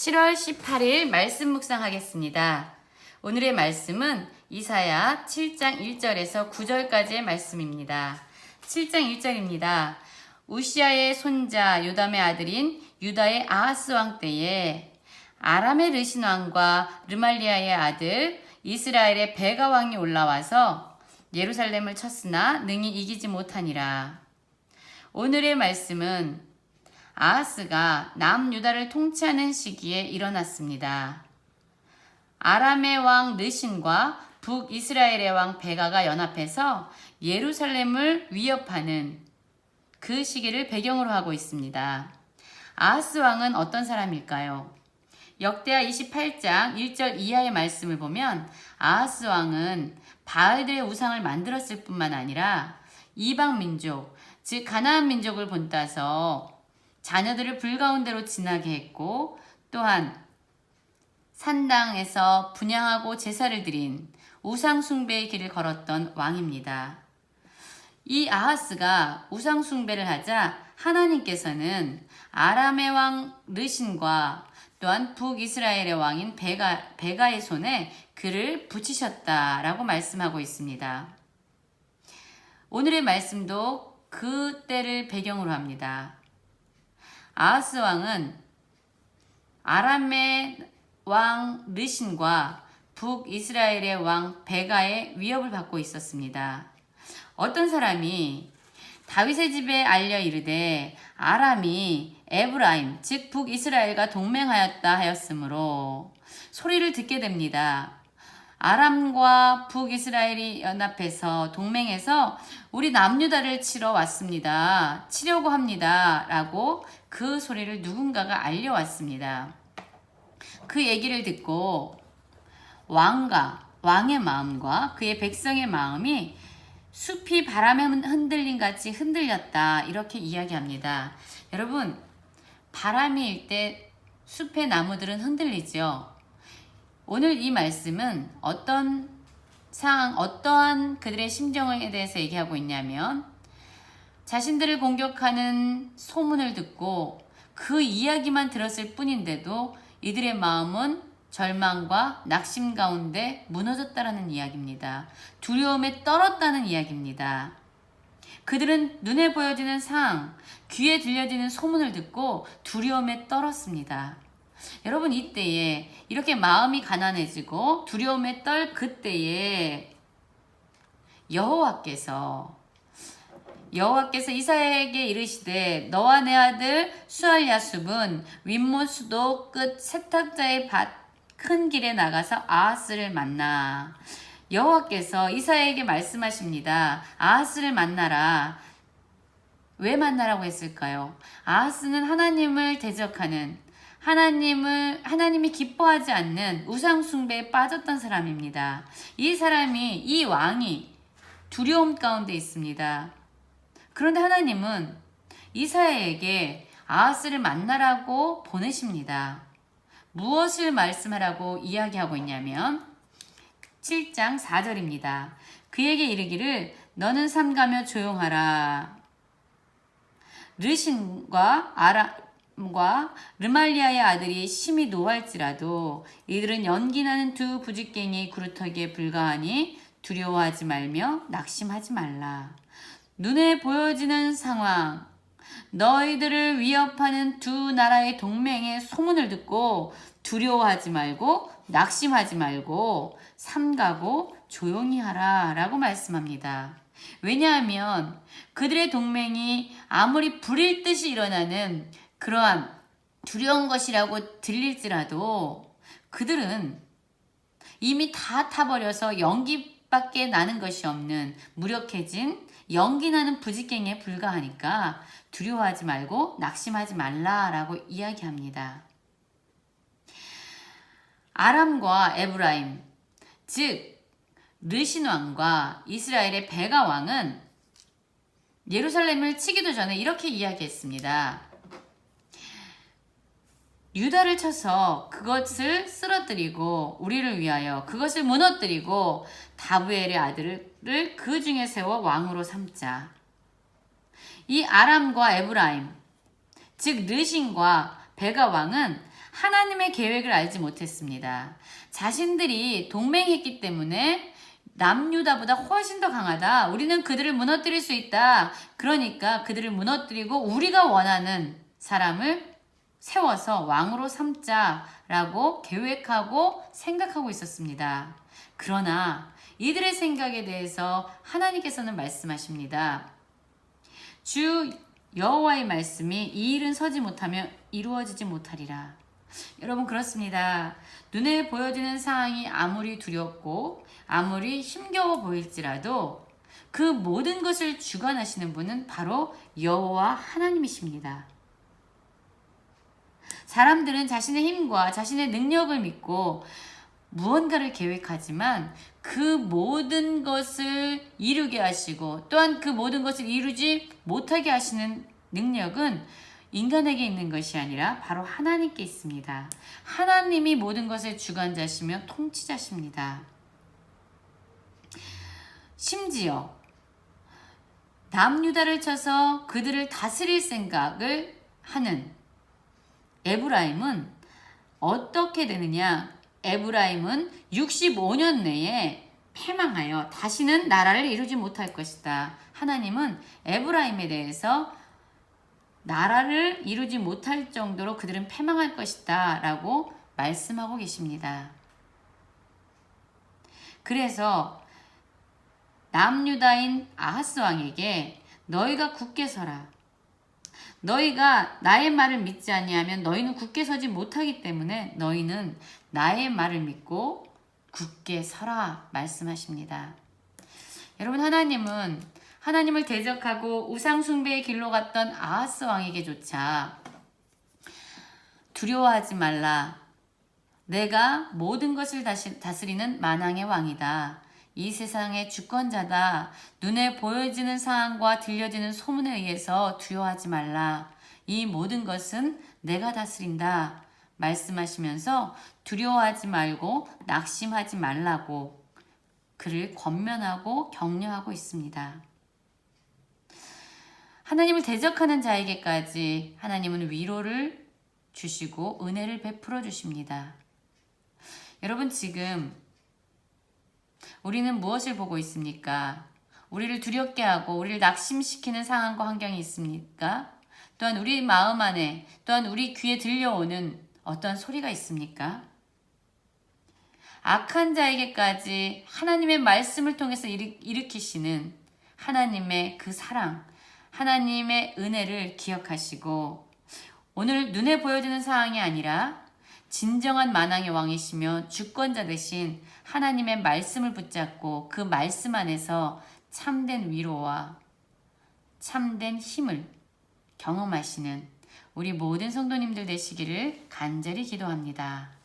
7월 18일 말씀 묵상하겠습니다. 오늘의 말씀은 이사야 7장 1절에서 9절까지의 말씀입니다. 7장 1절입니다. 우시아의 손자 요담의 아들인 유다의 아하스 왕 때에 아람의 르신 왕과 르말리아의 아들 이스라엘의 베가 왕이 올라와서 예루살렘을 쳤으나 능히 이기지 못하니라. 오늘의 말씀은 아하스가 남유다를 통치하는 시기에 일어났습니다. 아람의 왕 르신과 북이스라엘의 왕 베가가 연합해서 예루살렘을 위협하는 그 시기를 배경으로 하고 있습니다. 아하스 왕은 어떤 사람일까요? 역대하 28장 1절 이하의 말씀을 보면 아하스 왕은 바알들의 우상을 만들었을 뿐만 아니라 이방 민족, 즉 가나안 민족을 본따서 자녀들을 불가운데로 지나게 했고, 또한 산당에서 분향하고 제사를 드린 우상 숭배의 길을 걸었던 왕입니다. 이 아하스가 우상 숭배를 하자 하나님께서는 아람의 왕 르신과 또한 북이스라엘의 왕인 베가의 손에 그를 붙이셨다라고 말씀하고 있습니다. 오늘의 말씀도 그 때를 배경으로 합니다. 아하스 왕은 아람의 왕 르신과 북이스라엘의 왕 베가의 위협을 받고 있었습니다. 어떤 사람이 다윗의 집에 알려 이르되 아람이 에브라임 즉 북이스라엘과 동맹하였다 하였으므로 소리를 듣게 됩니다. 아람과 북이스라엘이 연합해서 동맹해서 우리 남유다를 치러 왔습니다. 치려고 합니다. 라고 그 소리를 누군가가 알려왔습니다. 그 얘기를 듣고 왕의 마음과 그의 백성의 마음이 숲이 바람에 흔들린 같이 흔들렸다. 이렇게 이야기합니다. 여러분, 바람이 일 때 숲의 나무들은 흔들리죠. 오늘 이 말씀은 어떠한 그들의 심정에 대해서 얘기하고 있냐면, 자신들을 공격하는 소문을 듣고 그 이야기만 들었을 뿐인데도 이들의 마음은 절망과 낙심 가운데 무너졌다라는 이야기입니다. 두려움에 떨었다는 이야기입니다. 그들은 눈에 보여지는 상황, 귀에 들려지는 소문을 듣고 두려움에 떨었습니다. 여러분, 이때에 이렇게 마음이 가난해지고 두려움에 떨 그때에 여호와께서 이사야에게 이르시되 너와 내 아들 수알야숲은 윗못 수도 끝 세탁자의 밭 큰 길에 나가서 아하스를 만나. 여호와께서 이사야에게 말씀하십니다. 아하스를 만나라. 왜 만나라고 했을까요? 아하스는 하나님을 대적하는, 하나님이 기뻐하지 않는 우상 숭배에 빠졌던 사람입니다. 이 왕이 두려움 가운데 있습니다. 그런데 하나님은 이사야에게 아하스를 만나라고 보내십니다. 무엇을 말씀하라고 이야기하고 있냐면 7장 4절입니다. 그에게 이르기를 너는 삼가며 조용하라. 르신과 아람과 르말리아의 아들이 심히 노할지라도 이들은 연기나는 두 부직갱이 구루터기에 불과하니 두려워하지 말며 낙심하지 말라. 눈에 보여지는 상황, 너희들을 위협하는 두 나라의 동맹의 소문을 듣고 두려워하지 말고 낙심하지 말고 삼가고 조용히 하라 라고 말씀합니다. 왜냐하면 그들의 동맹이 아무리 불일 듯이 일어나는 그러한 두려운 것이라고 들릴지라도 그들은 이미 다 타버려서 연기밖에 나는 것이 없는 무력해진 연기나는 부직갱이에 불과하니까 두려워하지 말고 낙심하지 말라라고 이야기합니다. 아람과 에브라임, 즉 르신 왕과 이스라엘의 베가 왕은 예루살렘을 치기도 전에 이렇게 이야기했습니다. 유다를 쳐서 그것을 쓰러뜨리고 우리를 위하여 그것을 무너뜨리고 다부엘의 아들을 그 중에 세워 왕으로 삼자. 이 아람과 에브라임, 즉 르신과 베가 왕은 하나님의 계획을 알지 못했습니다. 자신들이 동맹했기 때문에 남유다보다 훨씬 더 강하다. 우리는 그들을 무너뜨릴 수 있다. 그러니까 그들을 무너뜨리고 우리가 원하는 사람을 세워서 왕으로 삼자라고 계획하고 생각하고 있었습니다. 그러나 이들의 생각에 대해서 하나님께서는 말씀하십니다. 주 여호와의 말씀이 이 일은 서지 못하며 이루어지지 못하리라. 여러분, 그렇습니다. 눈에 보여지는 상황이 아무리 두렵고 아무리 힘겨워 보일지라도 그 모든 것을 주관하시는 분은 바로 여호와 하나님이십니다. 사람들은 자신의 힘과 자신의 능력을 믿고 무언가를 계획하지만 그 모든 것을 이루게 하시고 또한 그 모든 것을 이루지 못하게 하시는 능력은 인간에게 있는 것이 아니라 바로 하나님께 있습니다. 하나님이 모든 것의 주관자시며 통치자십니다. 심지어 남유다를 쳐서 그들을 다스릴 생각을 하는 에브라임은 어떻게 되느냐? 에브라임은 65년 내에 패망하여 다시는 나라를 이루지 못할 것이다. 하나님은 에브라임에 대해서 나라를 이루지 못할 정도로 그들은 패망할 것이다 라고 말씀하고 계십니다. 그래서 남유다인 아하스 왕에게 너희가 굳게 서라. 너희가 나의 말을 믿지 아니하면 너희는 굳게 서지 못하기 때문에 너희는 나의 말을 믿고 굳게 서라 말씀하십니다. 여러분, 하나님은 하나님을 대적하고 우상 숭배의 길로 갔던 아하스 왕에게조차 두려워하지 말라. 내가 모든 것을 다스리는 만왕의 왕이다. 이 세상의 주권자다. 눈에 보여지는 상황과 들려지는 소문에 의해서 두려워하지 말라. 이 모든 것은 내가 다스린다. 말씀하시면서 두려워하지 말고 낙심하지 말라고 그를 권면하고 격려하고 있습니다. 하나님을 대적하는 자에게까지 하나님은 위로를 주시고 은혜를 베풀어 주십니다. 여러분, 지금 우리는 무엇을 보고 있습니까? 우리를 두렵게 하고 우리를 낙심시키는 상황과 환경이 있습니까? 또한 우리 마음 안에, 또한 우리 귀에 들려오는 어떤 소리가 있습니까? 악한 자에게까지 하나님의 말씀을 통해서 일으키시는 하나님의 그 사랑, 하나님의 은혜를 기억하시고 오늘 눈에 보여지는 상황이 아니라 진정한 만왕의 왕이시며 주권자 되신 하나님의 말씀을 붙잡고 그 말씀 안에서 참된 위로와 참된 힘을 경험하시는 우리 모든 성도님들 되시기를 간절히 기도합니다.